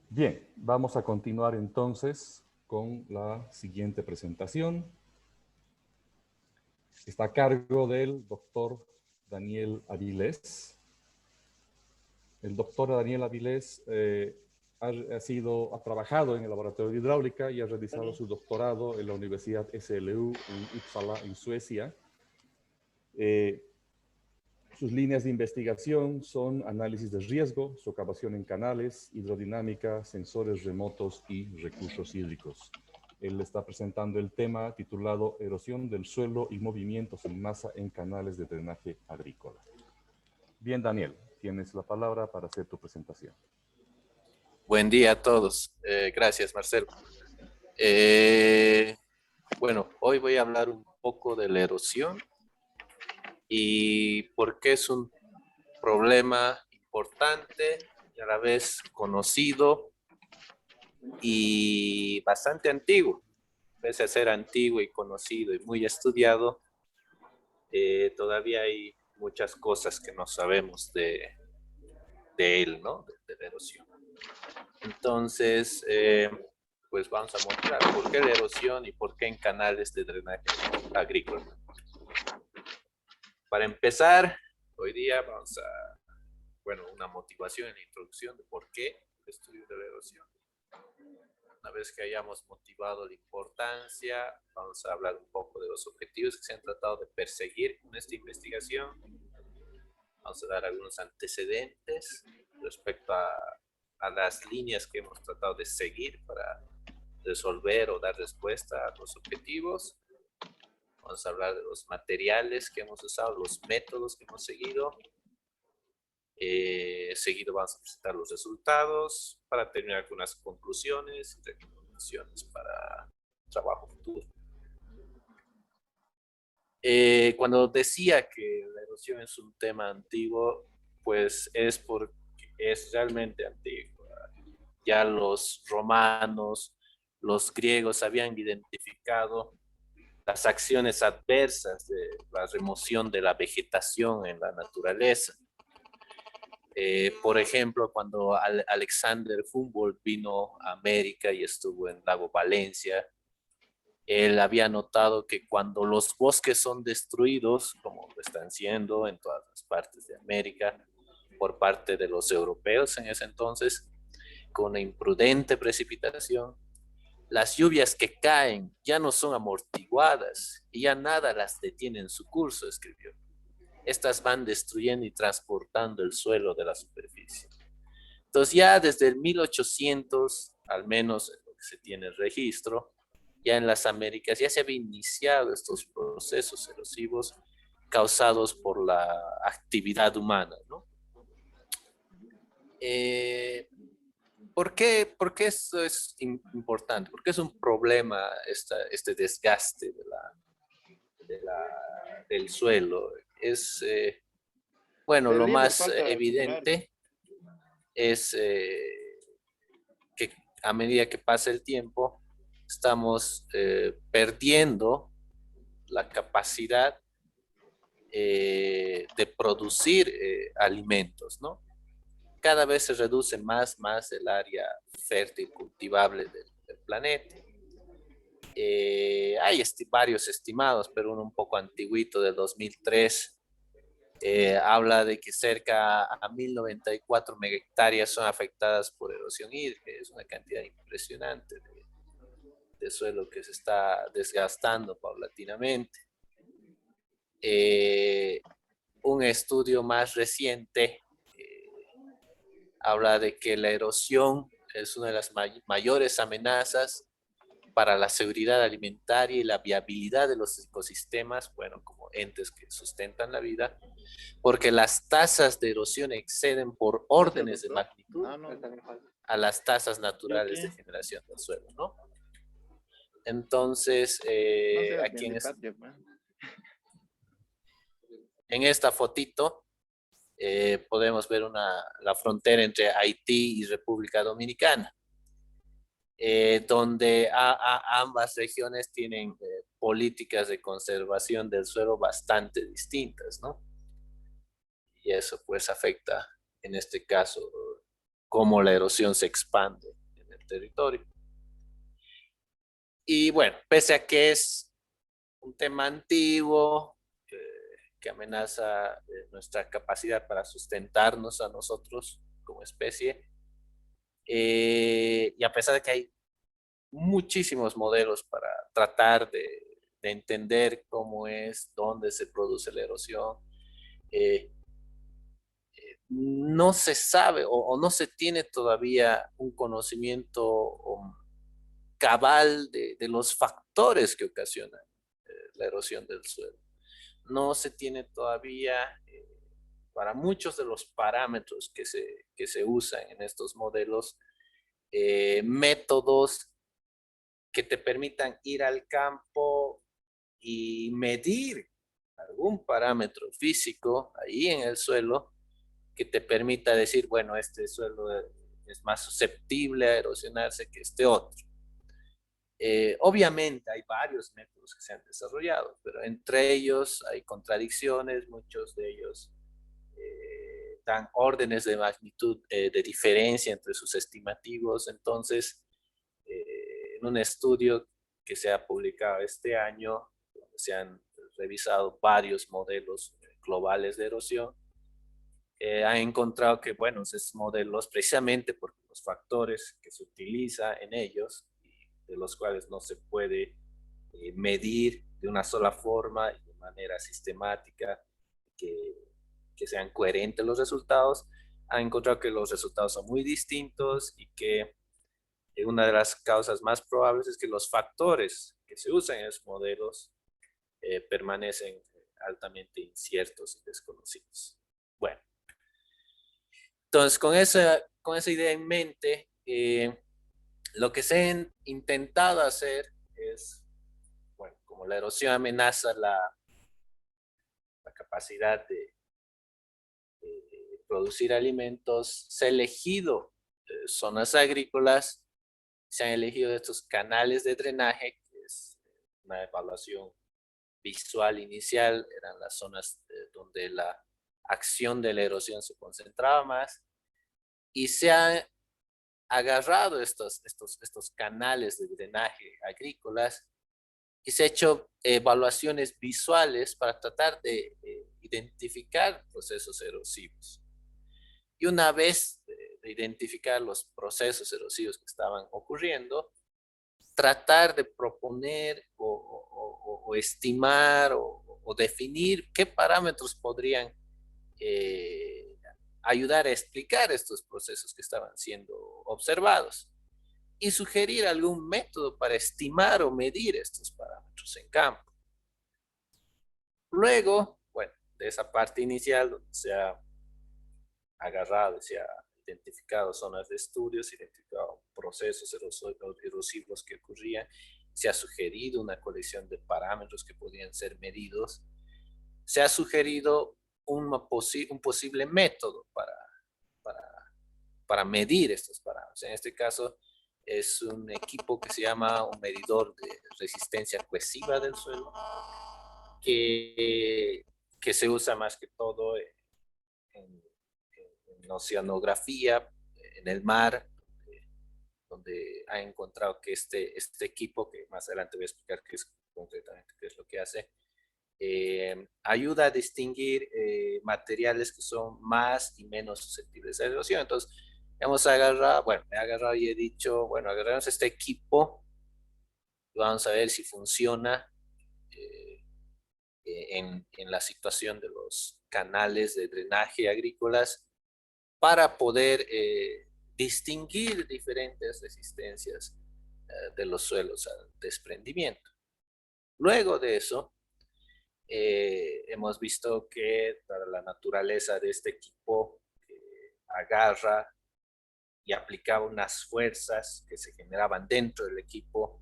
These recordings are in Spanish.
Bien, vamos a continuar entonces con la siguiente presentación. Está a cargo del doctor Daniel Avilés. El doctor Daniel Avilés ha trabajado en el laboratorio de hidráulica y ha realizado su doctorado en la Universidad SLU en Uppsala, en Suecia. Sus líneas de investigación son análisis de riesgo, socavación en canales, hidrodinámica, sensores remotos y recursos hídricos. Él está presentando el tema titulado Erosión del suelo y movimientos en masa en canales de drenaje agrícola. Bien, Daniel, tienes la palabra para hacer tu presentación. Buen día a todos. Gracias, Marcelo. Bueno, hoy voy a hablar un poco de la erosión y por qué es un problema importante y a la vez conocido y bastante antiguo. Pese a ser antiguo y conocido y muy estudiado, todavía hay muchas cosas que no sabemos de él, ¿no? De la erosión. Entonces, pues vamos a mostrar por qué la erosión y por qué en canales de drenaje agrícola. Para empezar, hoy día vamos a, una motivación en la introducción de por qué el estudio de la erosión. Una vez que hayamos motivado la importancia, vamos a hablar un poco de los objetivos que se han tratado de perseguir con esta investigación. Vamos a dar algunos antecedentes respecto a las líneas que hemos tratado de seguir para resolver o dar respuesta a los objetivos. Vamos a hablar de los materiales que hemos usado, los métodos que hemos seguido. Seguido vamos a presentar los resultados para terminar con las conclusiones y recomendaciones para trabajo futuro. Cuando decía que la erosión es un tema antiguo, pues es porque es realmente antiguo. Ya los romanos, los griegos habían identificado las acciones adversas de la remoción de la vegetación en la naturaleza. Por ejemplo, cuando Alexander Humboldt vino a América y estuvo en Lago Valencia, él había notado que cuando los bosques son destruidos, como lo están siendo en todas las partes de América, por parte de los europeos en ese entonces, con una imprudente precipitación, las lluvias que caen ya no son amortiguadas y ya nada las detiene en su curso, escribió. Estas van destruyendo y transportando el suelo de la superficie. Entonces ya desde el 1800, al menos en lo que se tiene registro, ya en las Américas ya se habían iniciado estos procesos erosivos causados por la actividad humana, ¿no? ¿Por qué esto es importante? ¿Por qué es un problema este desgaste del suelo? Es, lo más evidente es que a medida que pasa el tiempo, estamos perdiendo la capacidad de producir alimentos, ¿no? Cada vez se reduce más el área fértil cultivable del planeta. Hay varios estimados, pero uno un poco antiguito del 2003 habla de que cerca a 1094 megahectáreas son afectadas por erosión hídrica. Es una cantidad impresionante de suelo que se está desgastando paulatinamente. Un estudio más reciente habla de que la erosión es una de las mayores amenazas para la seguridad alimentaria y la viabilidad de los ecosistemas, como entes que sustentan la vida, porque las tasas de erosión exceden por órdenes de magnitud a las tasas naturales de generación del suelo, ¿no? Entonces, aquí en esta fotito podemos ver la frontera entre Haití y República Dominicana, donde ambas regiones tienen políticas de conservación del suelo bastante distintas, ¿no? Y eso pues afecta, en este caso, cómo la erosión se expande territorio. Y bueno, pese a que es un tema antiguo, que amenaza nuestra capacidad para sustentarnos a nosotros como especie, y a pesar de que hay muchísimos modelos para tratar de entender cómo es, dónde se produce la erosión, eh, no se sabe o no se tiene todavía un conocimiento cabal de los factores que ocasionan la erosión del suelo. No se tiene todavía, para muchos de los parámetros que se usan en estos modelos, métodos que te permitan ir al campo y medir algún parámetro físico ahí en el suelo que te permita decir, bueno, este suelo es más susceptible a erosionarse que este otro. Obviamente hay varios métodos que se han desarrollado, pero entre ellos hay contradicciones, muchos de ellos dan órdenes de magnitud de diferencia entre sus estimativos. Entonces, en un estudio que se ha publicado este año, donde se han revisado varios modelos globales de erosión, han encontrado que, bueno, esos modelos, precisamente porque los factores que se utiliza en ellos, de los cuales no se puede medir de una sola forma y de manera sistemática, que sean coherentes los resultados, han encontrado que los resultados son muy distintos y que una de las causas más probables es que los factores que se usan en esos modelos permanecen altamente inciertos y desconocidos. Bueno, entonces con esa idea en mente, lo que se ha intentado hacer es, bueno, como la erosión amenaza la capacidad de producir alimentos, se ha elegido zonas agrícolas, se han elegido estos canales de drenaje, que es una evaluación visual inicial, eran las zonas donde la acción de la erosión se concentraba más, y se han agarrado estos canales de drenaje agrícolas y se ha hecho evaluaciones visuales para tratar de identificar procesos erosivos. Y una vez de identificar los procesos erosivos que estaban ocurriendo, tratar de proponer o estimar o definir qué parámetros podrían ayudar a explicar estos procesos que estaban siendo observados y sugerir algún método para estimar o medir estos parámetros en campo. Luego, bueno, de esa parte inicial donde se ha agarrado, se ha identificado zonas de estudios, identificado procesos erosivos que ocurrían, se ha sugerido una colección de parámetros que podían ser medidos, se ha sugerido un posible método para medir estos parámetros. En este caso es un equipo que se llama un medidor de resistencia cohesiva del suelo, que se usa más que todo en oceanografía, en el mar, donde ha encontrado que este equipo, que más adelante voy a explicar qué es concretamente qué es lo que hace, ayuda a distinguir materiales que son más y menos susceptibles a erosión. Entonces, hemos agarrado, bueno, me he agarrado y he dicho, bueno, agarramos este equipo y vamos a ver si funciona en la situación de los canales de drenaje agrícolas para poder distinguir diferentes resistencias de los suelos al desprendimiento. Luego de eso, hemos visto que para la naturaleza de este equipo agarra y aplicaba unas fuerzas que se generaban dentro del equipo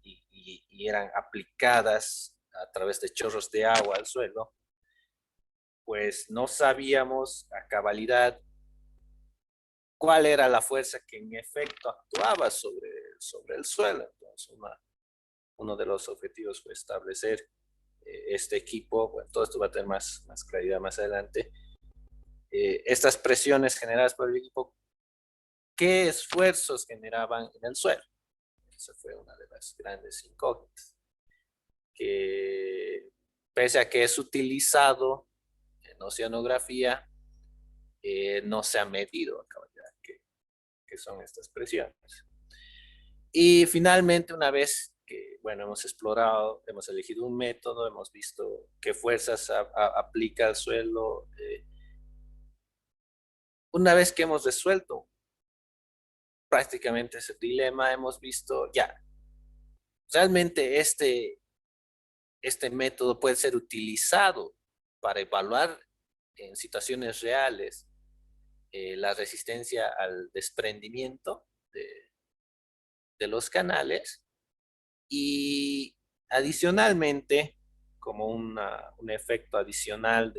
y eran aplicadas a través de chorros de agua al suelo, pues no sabíamos a cabalidad cuál era la fuerza que en efecto actuaba sobre el suelo. Entonces, uno de los objetivos fue establecer este equipo. Bueno, todo esto va a tener más claridad más adelante. Estas presiones generadas por el equipo, qué esfuerzos generaban en el suelo. Esa fue una de las grandes incógnitas, que pese a que es utilizado en oceanografía, no se ha medido a cabalidad qué son estas presiones. Y finalmente, una vez que, bueno, hemos explorado, hemos elegido un método, hemos visto qué fuerzas aplica al suelo, una vez que hemos resuelto prácticamente ese dilema, hemos visto ya, realmente este método puede ser utilizado para evaluar en situaciones reales la resistencia al desprendimiento de los canales, y adicionalmente, como un efecto adicional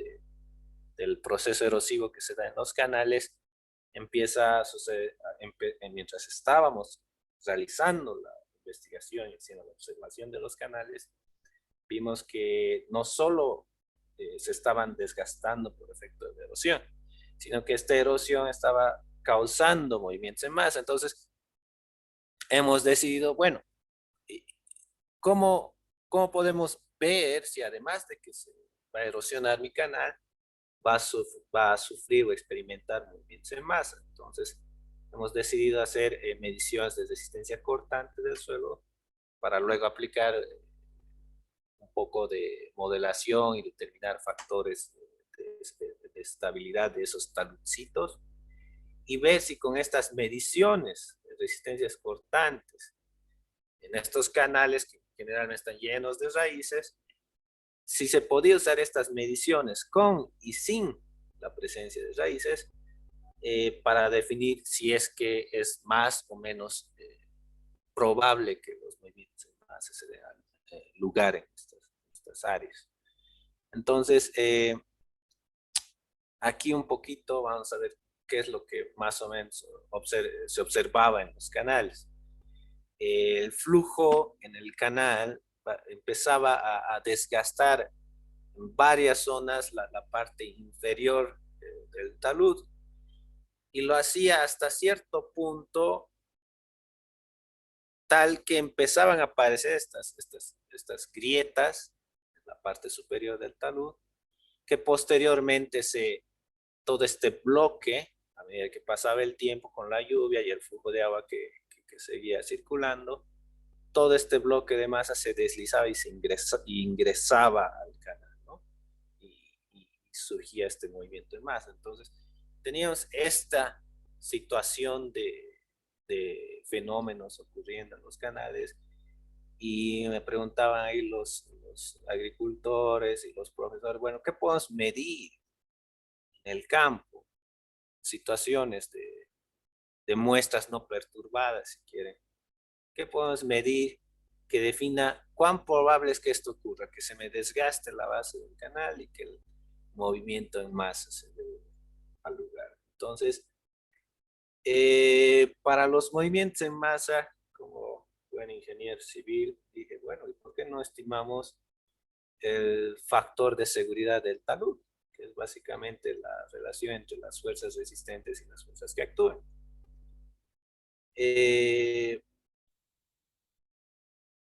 del proceso erosivo que se da en los canales, empieza a suceder, mientras estábamos realizando la investigación y haciendo la observación de los canales, vimos que no solo se estaban desgastando por efecto de erosión, sino que esta erosión estaba causando movimientos en masa. Entonces, hemos decidido, bueno, ¿cómo, cómo podemos ver si además de que se va a erosionar mi canal, va a sufrir o experimentar movimientos en masa? Entonces, hemos decidido hacer mediciones de resistencia cortante del suelo para luego aplicar un poco de modelación y determinar factores de estabilidad de esos taludcitos, y ver si con estas mediciones de resistencias cortantes en estos canales que generalmente están llenos de raíces, si se podía usar estas mediciones con y sin la presencia de raíces para definir si es que es más o menos probable que los movimientos en masa se den lugar en estas áreas. Entonces, aquí un poquito vamos a ver qué es lo que más o menos se observaba en los canales. El flujo en el canal empezaba a desgastar en varias zonas la parte inferior del talud, y lo hacía hasta cierto punto tal que empezaban a aparecer estas grietas en la parte superior del talud, que posteriormente todo este bloque, a medida que pasaba el tiempo con la lluvia y el flujo de agua que seguía circulando, todo este bloque de masa se deslizaba y ingresaba al canal, ¿no? Y surgía este movimiento de masa. Entonces, teníamos esta situación de fenómenos ocurriendo en los canales, y me preguntaban ahí los agricultores y los profesores, bueno, ¿qué podemos medir en el campo? Situaciones de muestras no perturbadas, si quieren. ¿Qué podemos medir que defina cuán probable es que esto ocurra? Que se me desgaste la base del canal y que el movimiento en masa se dé al lugar. Entonces, para los movimientos en masa, como buen ingeniero civil, dije, bueno, ¿y por qué no estimamos el factor de seguridad del talud? Que es básicamente la relación entre las fuerzas resistentes y las fuerzas que actúan.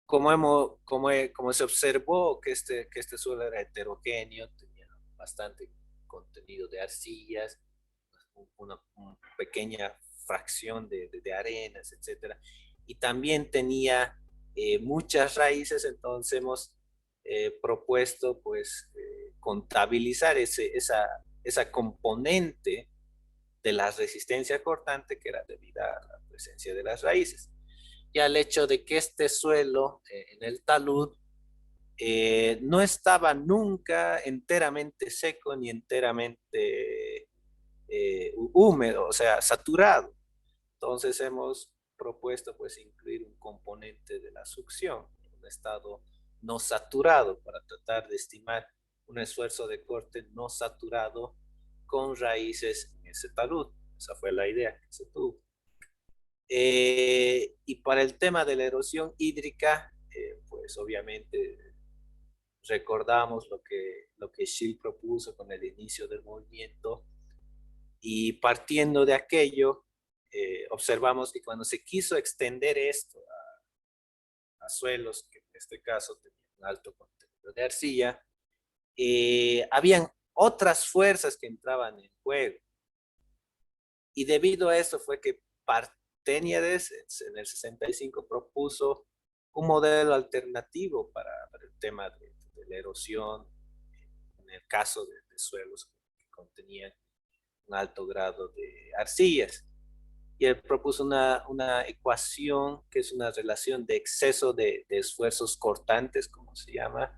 Como se observó que este suelo era heterogéneo, tenía bastante contenido de arcillas, una pequeña fracción de arenas, etcétera, y también tenía muchas raíces. Entonces hemos propuesto pues contabilizar esa componente de la resistencia cortante que era debida a la presencia de las raíces, y al hecho de que este suelo en el talud no estaba nunca enteramente seco ni enteramente húmedo, o sea, saturado. Entonces hemos propuesto pues incluir un componente de la succión, un estado no saturado, para tratar de estimar un esfuerzo de corte no saturado con raíces en ese talud. Esa fue la idea que se tuvo. Y para el tema de la erosión hídrica, pues obviamente recordamos lo que Schill propuso con el inicio del movimiento, y partiendo de aquello, observamos que cuando se quiso extender esto a suelos, que en este caso tenían un alto contenido de arcilla, habían otras fuerzas que entraban en juego. Y debido a eso fue que Parténiades en el 65 propuso un modelo alternativo para el tema de la erosión, en el caso de suelos que contenían un alto grado de arcillas. Y él propuso una ecuación que es una relación de exceso de esfuerzos cortantes, como se llama,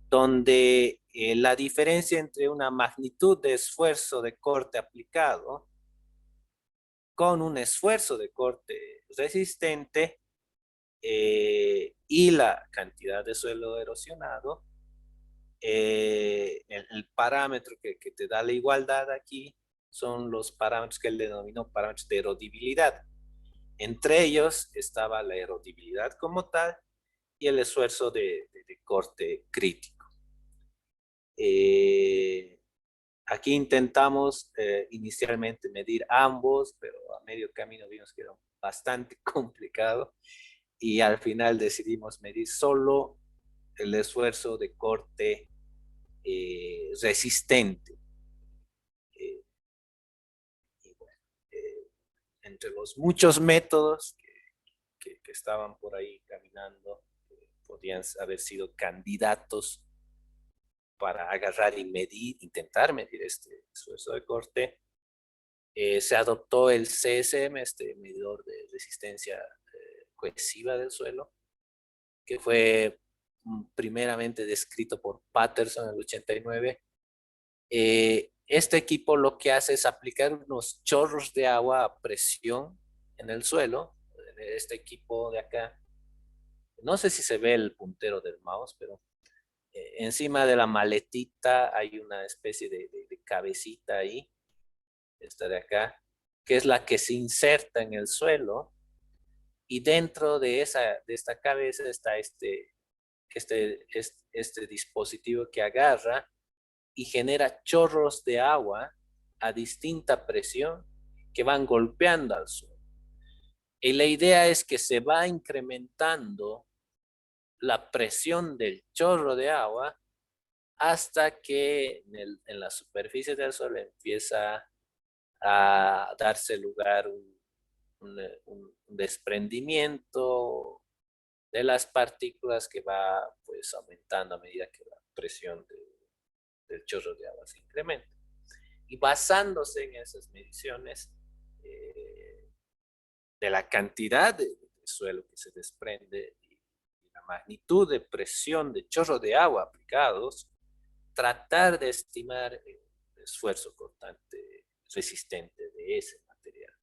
donde la diferencia entre una magnitud de esfuerzo de corte aplicado con un esfuerzo de corte resistente y la cantidad de suelo erosionado, el parámetro que te da la igualdad aquí son los parámetros que él denominó parámetros de erodibilidad. Entre ellos estaba la erodibilidad como tal y el esfuerzo de corte crítico. Aquí intentamos inicialmente medir ambos, pero a medio camino vimos que era bastante complicado y al final decidimos medir solo el esfuerzo de corte resistente. Y bueno, entre los muchos métodos que estaban por ahí caminando, podían haber sido candidatos para agarrar y medir, intentar medir este esfuerzo de corte, se adoptó el CSM, este medidor de resistencia cohesiva del suelo, que fue primeramente descrito por Patterson en el 89. Este equipo lo que hace es aplicar unos chorros de agua a presión en el suelo. Este equipo de acá, no sé si se ve el puntero del mouse, pero encima de la maletita hay una especie de cabecita ahí, esta de acá, que es la que se inserta en el suelo, y dentro de esta cabeza está este dispositivo que agarra y genera chorros de agua a distinta presión que van golpeando al suelo. Y la idea es que se va incrementando la presión del chorro de agua hasta que en la superficie del suelo empieza a darse lugar un desprendimiento de las partículas que va pues aumentando a medida que la presión del chorro de agua se incrementa. Y basándose en esas mediciones de la cantidad de suelo que se desprende y la magnitud de presión de chorro de agua aplicados, tratar de estimar el esfuerzo cortante resistente de ese material.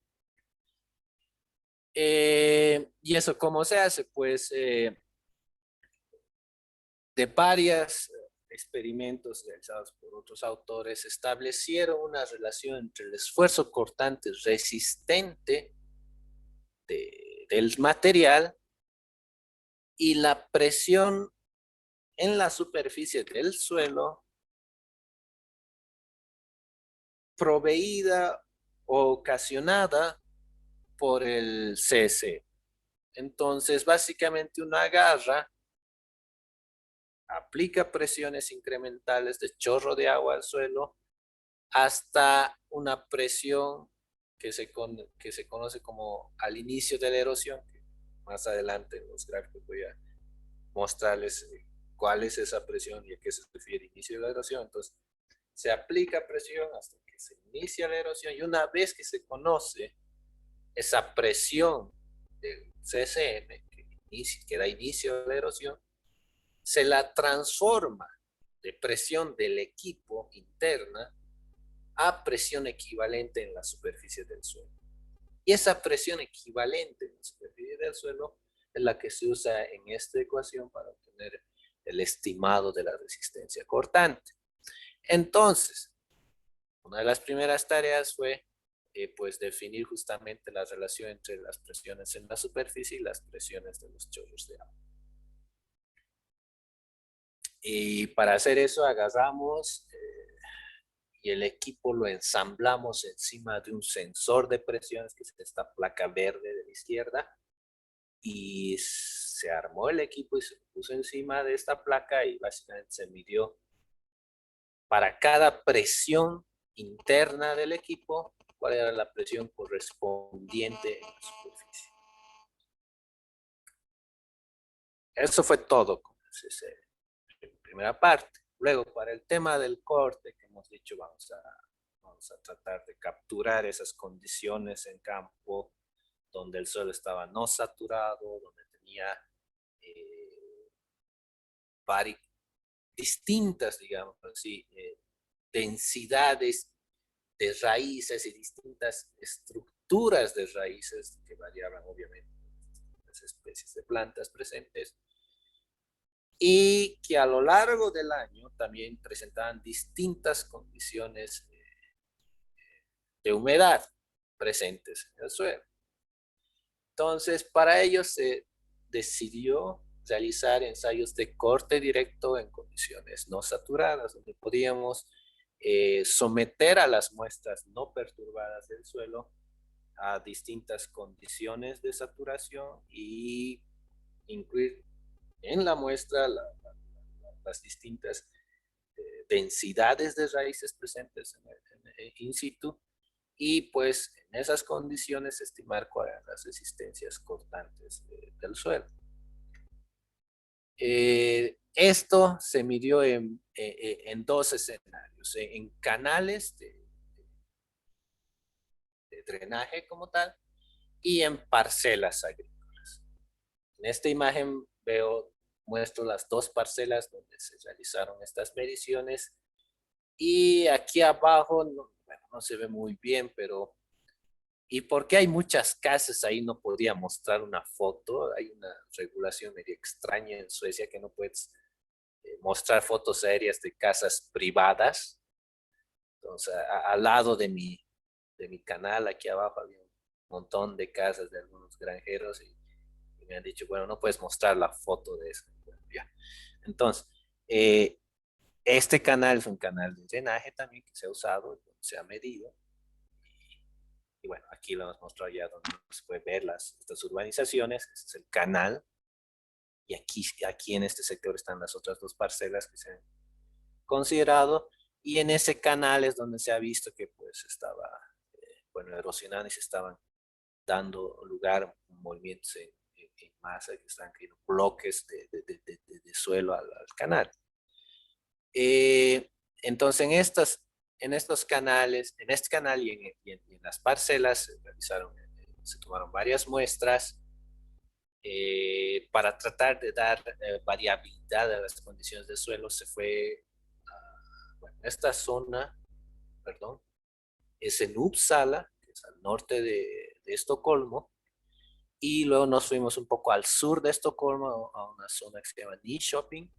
¿Y eso cómo se hace? Pues de varios experimentos realizados por otros autores, establecieron una relación entre el esfuerzo cortante resistente del material y la presión en la superficie del suelo proveída o ocasionada por el CC. Entonces, básicamente uno agarra, aplica presiones incrementales de chorro de agua al suelo hasta una presión que se conoce como al inicio de la erosión. Más adelante en los gráficos voy a mostrarles cuál es esa presión y a qué se refiere inicio de la erosión. Entonces, se aplica presión hasta que se inicia la erosión y una vez que se conoce esa presión del CCM que da inicio a la erosión, se la transforma de presión del equipo interna a presión equivalente en la superficie del suelo. Y esa presión equivalente en la superficie del suelo es la que se usa en esta ecuación para obtener el estimado de la resistencia cortante. Entonces, una de las primeras tareas fue pues definir justamente la relación entre las presiones en la superficie y las presiones de los chorros de agua. Y para hacer eso agarramos y el equipo lo ensamblamos encima de un sensor de presiones, que es esta placa verde de la izquierda, y se armó el equipo y se puso encima de esta placa y básicamente se midió para cada presión interna del equipo cuál era la presión correspondiente en la superficie. Eso fue todo con la primera parte. Luego, para el tema del corte, que hemos dicho, vamos a tratar de capturar esas condiciones en campo donde el suelo estaba no saturado, donde tenía distintas, digamos así, densidades de raíces y distintas estructuras de raíces que variaban obviamente las especies de plantas presentes, y que a lo largo del año también presentaban distintas condiciones de humedad presentes en el suelo. Entonces, para ello se decidió realizar ensayos de corte directo en condiciones no saturadas, donde podíamos someter a las muestras no perturbadas del suelo a distintas condiciones de saturación y incluir en la muestra las distintas densidades de raíces presentes in situ, y pues en esas condiciones estimar cuáles eran las resistencias cortantes del suelo. Esto se midió en dos escenarios, en canales de drenaje como tal y en parcelas agrícolas. En esta imagen muestro las dos parcelas donde se realizaron estas mediciones, y aquí abajo no se ve muy bien, pero y porque hay muchas casas ahí no podía mostrar una foto. Hay una regulación medio extraña en Suecia que no puedes mostrar fotos aéreas de casas privadas. Entonces, al lado de mi canal, aquí abajo, había un montón de casas de algunos granjeros y me han dicho, bueno, no puedes mostrar la foto de eso. Bueno, ya. Entonces, este canal es un canal de drenaje también que se ha usado, se ha medido. Y bueno, aquí lo hemos mostrado ya donde se puede ver estas urbanizaciones. Este es el canal. Y aquí en este sector están las otras dos parcelas que se han considerado. Y en ese canal es donde se ha visto que pues estaba, erosionando y se estaban dando lugar a movimientos en masa, que están cayendo bloques de suelo al canal. Entonces en estos canales, en este canal y en las parcelas se tomaron varias muestras para tratar de dar variabilidad a las condiciones de suelo. Se fue esta zona, perdón, es en Uppsala, que es al norte de Estocolmo, y luego nos fuimos un poco al sur de Estocolmo a una zona que se llama Nyköping.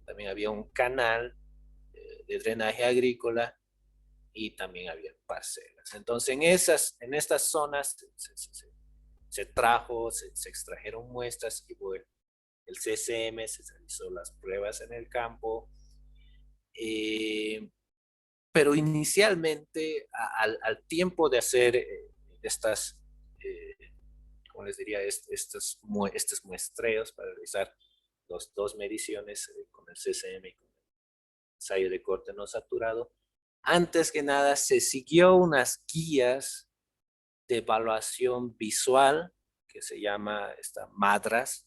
También había un canal de drenaje agrícola y también había parcelas. Entonces en estas zonas se extrajeron muestras y bueno, el CCM, se realizó las pruebas en el campo, pero inicialmente al tiempo de hacer estas, ¿cómo les diría? Estos muestreos para realizar las dos mediciones con el CCM y con el ensayo de corte no saturado, antes que nada se siguió unas guías de evaluación visual que se llama MADRAS,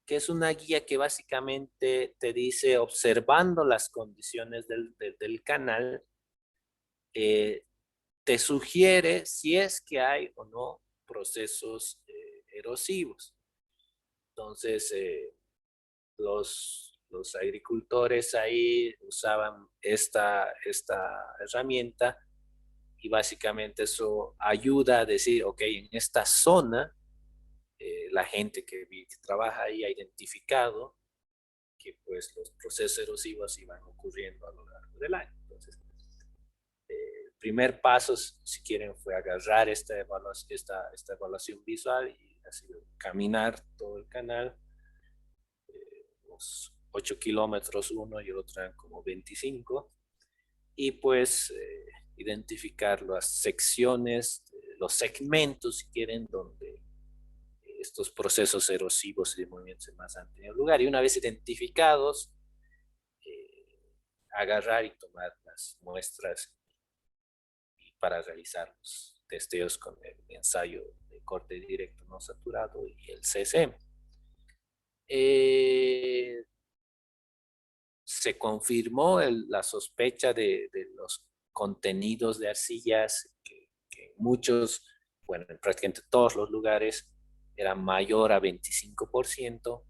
que es una guía que básicamente te dice, observando las condiciones del canal, te sugiere si es que hay o no procesos erosivos. Entonces, los agricultores ahí usaban esta herramienta y básicamente eso ayuda a decir, ok, en esta zona, la gente que trabaja ahí ha identificado que pues los procesos erosivos iban ocurriendo a lo largo del año. Entonces, el primer paso, si quieren, fue agarrar esta evaluación visual y así caminar todo el canal, unos 8 kilómetros uno y el otro eran como 25, y pues identificar las secciones, los segmentos, si quieren, donde estos procesos erosivos y de movimientos más han tenido lugar. Y una vez identificados, agarrar y tomar las muestras para realizar los testeos con el ensayo de corte directo no saturado y el CCM. Se confirmó la sospecha de los contenidos de arcillas que muchos, bueno, en prácticamente todos los lugares era mayor a 25%,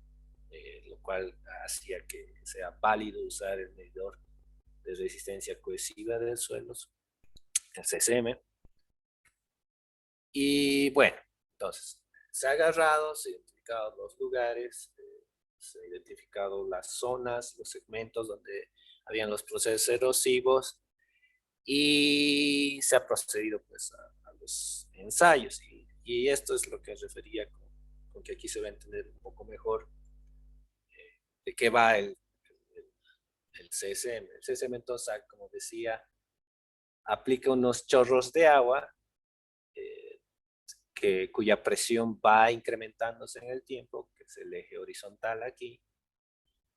lo cual hacía que sea válido usar el medidor de resistencia cohesiva de suelos, el CCM. Y bueno, entonces, se ha agarrado, se ha identificado los lugares, se ha identificado las zonas, los segmentos donde habían los procesos erosivos y se ha procedido pues a los ensayos. Y esto es lo que refería con que aquí se va a entender un poco mejor de qué va el CSM. El CSM entonces, como decía, aplica unos chorros de agua cuya presión va incrementándose en el tiempo, que es el eje horizontal aquí.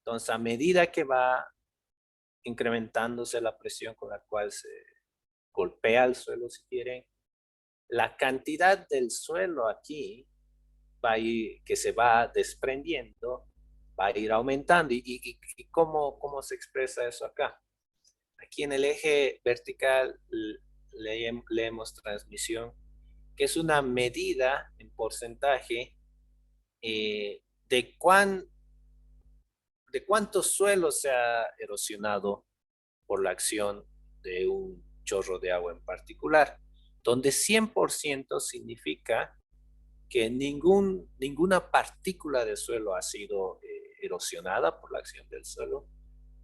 Entonces, a medida que va incrementándose la presión con la cual se golpea el suelo, si quieren, la cantidad del suelo aquí va a ir, que se va desprendiendo, va a ir aumentando. ¿Y cómo se expresa eso acá? Aquí en el eje vertical leemos transmisión, que es una medida en porcentaje de cuánto suelo se ha erosionado por la acción de un chorro de agua en particular, donde 100% significa que ninguna partícula de suelo ha sido erosionada por la acción del suelo,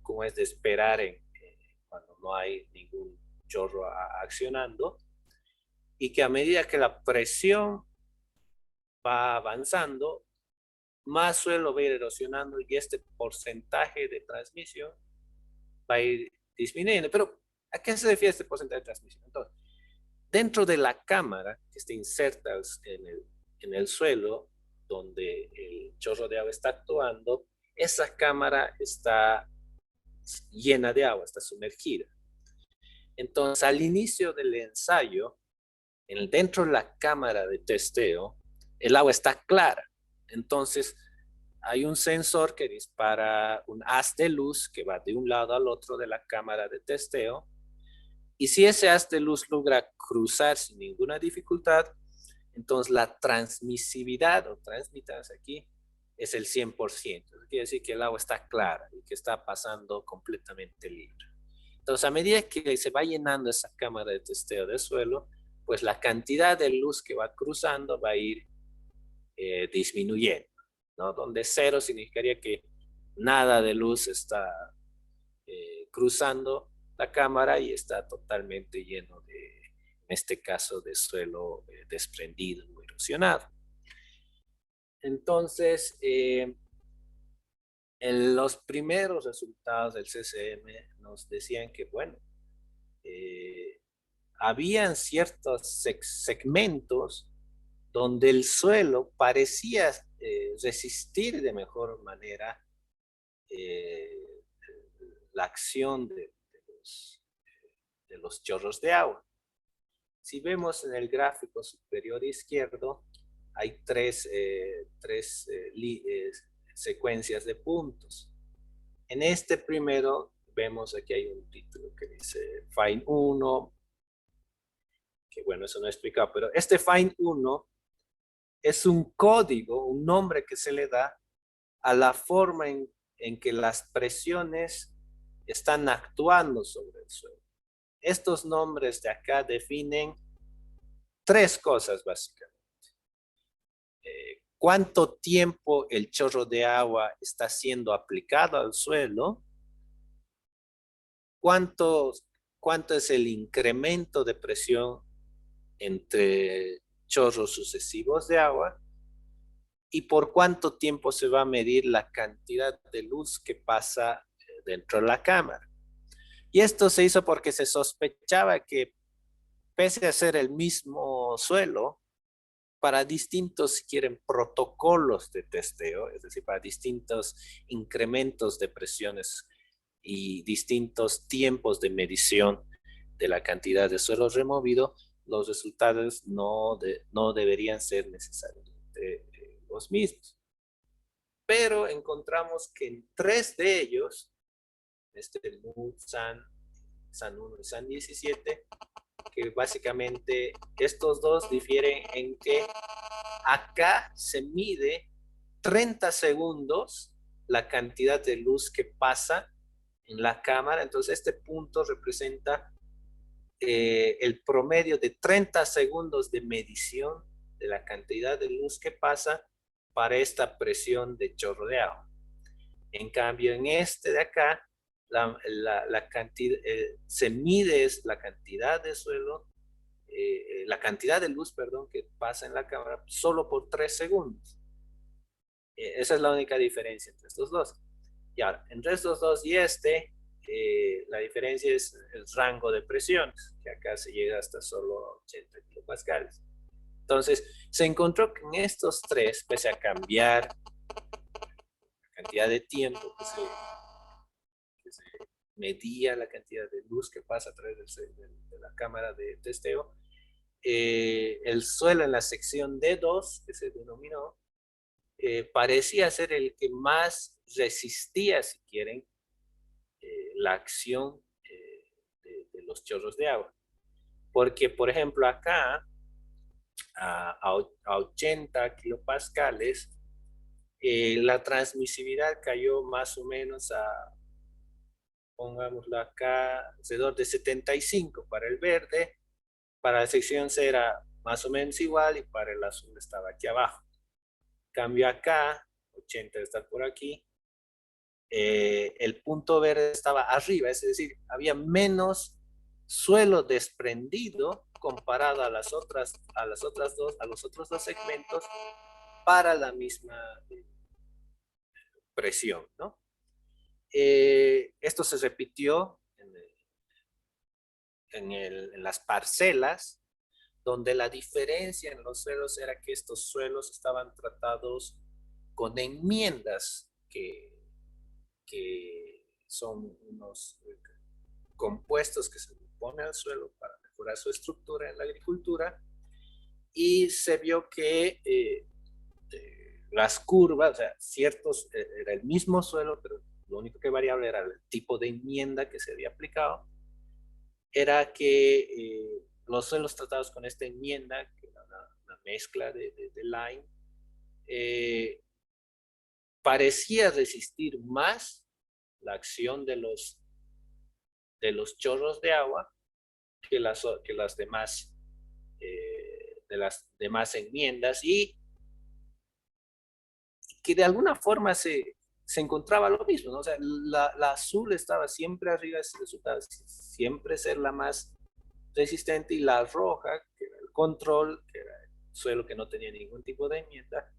como es de esperar cuando no hay ningún chorro accionando, y que a medida que la presión va avanzando, más suelo va a ir erosionando y este porcentaje de transmisión va a ir disminuyendo. Pero, ¿a qué se refiere este porcentaje de transmisión? Entonces, dentro de la cámara que está inserta en el suelo, donde el chorro de agua está actuando, esa cámara está llena de agua, está sumergida. Entonces, al inicio del ensayo, dentro de la cámara de testeo, el agua está clara. Entonces, hay un sensor que dispara un haz de luz que va de un lado al otro de la cámara de testeo. Y si ese haz de luz logra cruzar sin ninguna dificultad, entonces la transmisividad o transmitancia aquí es el 100%. Eso quiere decir que el agua está clara y que está pasando completamente libre. Entonces, a medida que se va llenando esa cámara de testeo de suelo, pues la cantidad de luz que va cruzando va a ir disminuyendo, ¿no? Donde cero significaría que nada de luz está cruzando la cámara y está totalmente lleno en este caso, de suelo desprendido o erosionado. Entonces, los primeros resultados del CCM nos decían que, bueno, habían ciertos segmentos donde el suelo parecía resistir de mejor manera la acción de los chorros de agua. Si vemos en el gráfico superior izquierdo, hay tres secuencias de puntos. En este primero, vemos aquí hay un título que dice Find 1, que bueno, eso no he explicado, pero este Find 1 es un código, un nombre que se le da a la forma en que las presiones están actuando sobre el suelo. Estos nombres de acá definen tres cosas básicamente. Cuánto tiempo el chorro de agua está siendo aplicado al suelo, cuánto es el incremento de presión entre chorros sucesivos de agua y por cuánto tiempo se va a medir la cantidad de luz que pasa dentro de la cámara. Y esto se hizo porque se sospechaba que pese a ser el mismo suelo, para distintos, si quieren, protocolos de testeo, es decir, para distintos incrementos de presiones y distintos tiempos de medición de la cantidad de suelo removido, los resultados no deberían ser necesariamente los mismos. Pero encontramos que en 3 de ellos, el MUD SAN 1 y SAN 17, que básicamente estos dos difieren en que acá se mide 30 segundos la cantidad de luz que pasa en la cámara. Entonces este punto representa el promedio de 30 segundos de medición de la cantidad de luz que pasa para esta presión de chorro de agua. En cambio, en este de acá, la cantidad, se mide es la cantidad de suelo, la cantidad de luz, perdón, que pasa en la cámara solo por 3 segundos. Esa es la única diferencia entre estos dos. Y ahora, entre estos dos y la diferencia es el rango de presiones, que acá se llega hasta solo 80 kilopascales. Entonces, se encontró que en estos tres, pese a cambiar la cantidad de tiempo que se medía la cantidad de luz que pasa a través de la cámara de testeo, el suelo en la sección D2, que se denominó, parecía ser el que más resistía, si quieren, la acción de los chorros de agua. Porque, por ejemplo, acá, a 80 kilopascales, la transmisividad cayó más o menos a, pongámoslo acá, alrededor de 75 para el verde, para la sección C era más o menos igual y para el azul estaba aquí abajo. Cambio acá, 80 está por aquí, el punto verde estaba arriba, es decir, había menos suelo desprendido comparado a los otros dos segmentos para la misma presión, ¿no? Esto se repitió en las parcelas, donde la diferencia en los suelos era que estos suelos estaban tratados con enmiendas que son unos compuestos que se ponen al suelo para mejorar su estructura en la agricultura, y se vio que las curvas, o sea, era el mismo suelo, pero lo único que variable era el tipo de enmienda que se había aplicado, era que los suelos tratados con esta enmienda, que era una mezcla de lime, parecía resistir más la acción de los chorros de agua que las demás enmiendas, y que de alguna forma se encontraba lo mismo, ¿no? O sea, la azul estaba siempre arriba, resultaba siempre ser la más resistente, y la roja, que era el control, que era el suelo que no tenía ningún tipo de enmienda,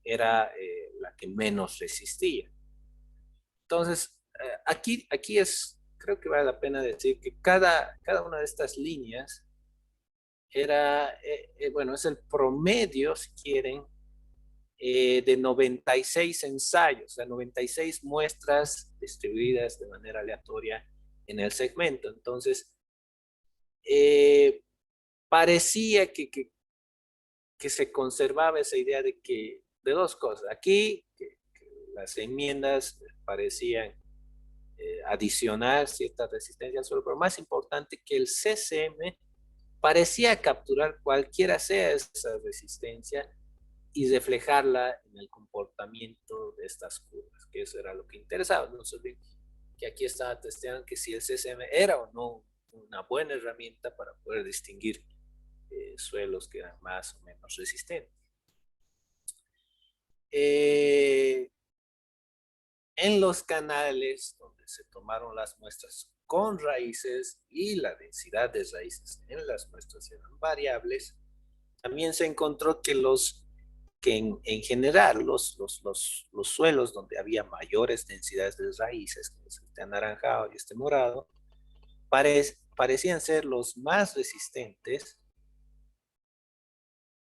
era la que menos resistía. Entonces, aquí creo que vale la pena decir que cada una de estas líneas era, bueno, es el promedio, si quieren, de 96 ensayos, o sea, 96 muestras distribuidas de manera aleatoria en el segmento. Entonces, parecía que se conservaba esa idea de dos cosas. Aquí, que las enmiendas parecían adicionar cierta resistencia al suelo, pero más importante, que el CCM parecía capturar cualquiera sea esa resistencia y reflejarla en el comportamiento de estas curvas, que eso era lo que interesaba. No se olviden que aquí estaba testeando que si el CCM era o no una buena herramienta para poder distinguir suelos que eran más o menos resistentes. En los canales donde se tomaron las muestras con raíces y la densidad de raíces en las muestras eran variables, también se encontró que en general los suelos donde había mayores densidades de raíces, como este anaranjado y este morado, parecían ser los más resistentes,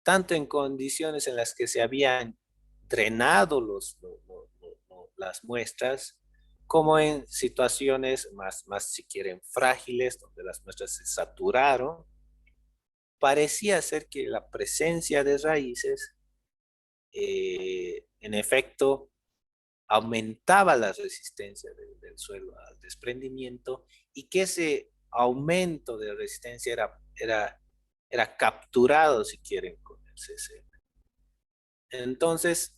tanto en condiciones en las que se habían drenado las muestras, como en situaciones más, si quieren, frágiles, donde las muestras se saturaron. Parecía ser que la presencia de raíces, en efecto, aumentaba la resistencia del suelo al desprendimiento, y que ese aumento de resistencia era capturado, si quieren, con el CCM. Entonces,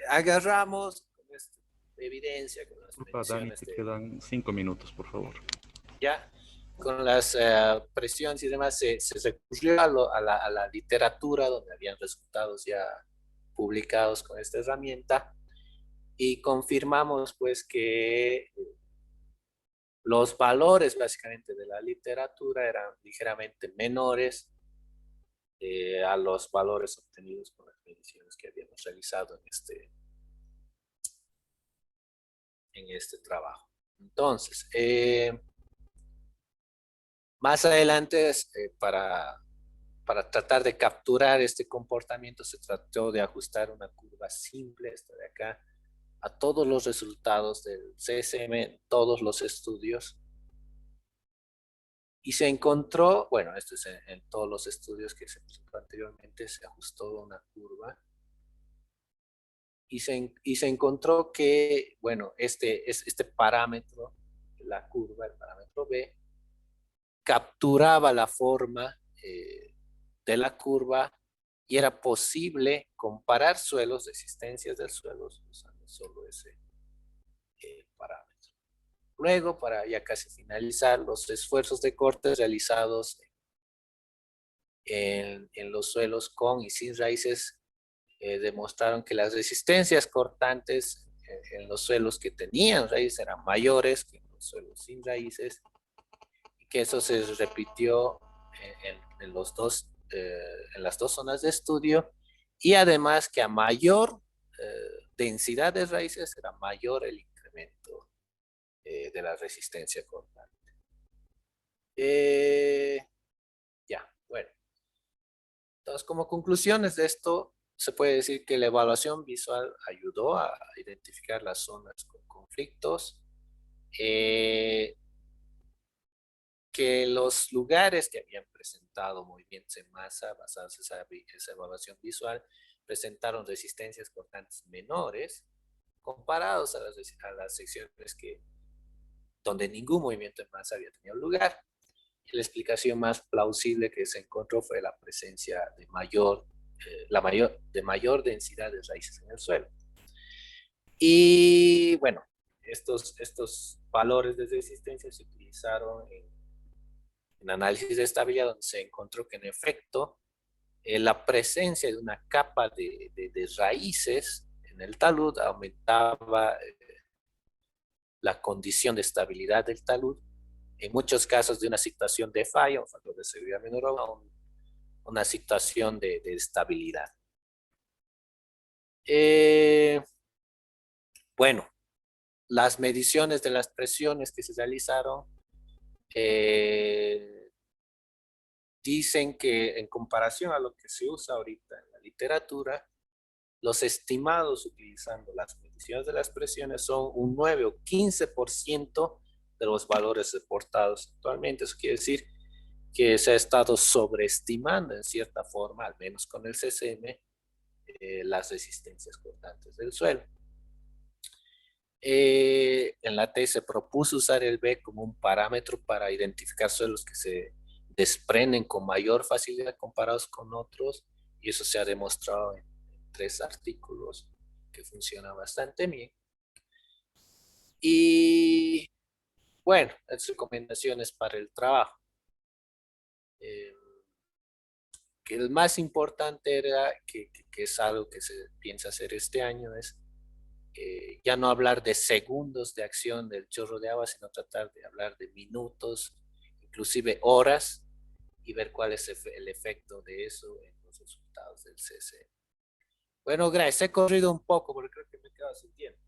agarramos con esta evidencia, con las Dani, mediciones te quedan 5 minutos, por favor. ya, con las presiones y demás, se recurrió a la literatura, donde habían resultados ya publicados con esta herramienta, y confirmamos pues que los valores básicamente de la literatura eran ligeramente menores a los valores obtenidos con las mediciones que habíamos realizado en este trabajo. Entonces, más adelante, para tratar de capturar este comportamiento, se trató de ajustar una curva simple, esta de acá, a todos los resultados del CSM, en todos los estudios. Y se encontró, bueno, esto es en todos los estudios que se presentó anteriormente, se ajustó una curva. Y se encontró que, bueno, este parámetro, la curva, el parámetro B, capturaba la forma de la curva, y era posible comparar suelos, resistencias del suelo, usando solo ese parámetro. Luego, para ya casi finalizar, los esfuerzos de corte realizados en los suelos con y sin raíces demostraron que las resistencias cortantes en los suelos que tenían raíces eran mayores que en los suelos sin raíces, y que eso se repitió en las dos zonas de estudio, y además que a mayor densidad de raíces era mayor el incremento de la resistencia cortante. Ya, bueno. Entonces, como conclusiones de esto, se puede decir que la evaluación visual ayudó a identificar las zonas con conflictos, que los lugares que habían presentado movimientos en masa basados en esa evaluación visual presentaron resistencias cortantes menores comparados a las secciones donde ningún movimiento en masa había tenido lugar. Y la explicación más plausible que se encontró fue la presencia de mayor densidad de raíces en el suelo. Y bueno, estos valores de resistencia se utilizaron en análisis de estabilidad, donde se encontró que en efecto la presencia de una capa de raíces en el talud aumentaba la condición de estabilidad del talud, en muchos casos de una situación de fallo, un factor de seguridad menor, a una situación de estabilidad. Bueno, las mediciones de las presiones que se realizaron dicen que, en comparación a lo que se usa ahorita en la literatura, los estimados utilizando las mediciones de las presiones son un 9 o 15% de los valores reportados actualmente. Eso quiere decir que se ha estado sobreestimando en cierta forma, al menos con el CCM, las resistencias cortantes del suelo. En la tesis se propuso usar el B como un parámetro para identificar suelos que se desprenden con mayor facilidad comparados con otros, y eso se ha demostrado en 3 artículos que funciona bastante bien. Y bueno, las recomendaciones para el trabajo. Que el más importante era, que es algo que se piensa hacer este año, es ya no hablar de segundos de acción del chorro de agua, sino tratar de hablar de minutos, inclusive horas, y ver cuál es el efecto de eso en los resultados del CCM. Bueno, gracias. He corrido un poco porque creo que me quedo sin tiempo.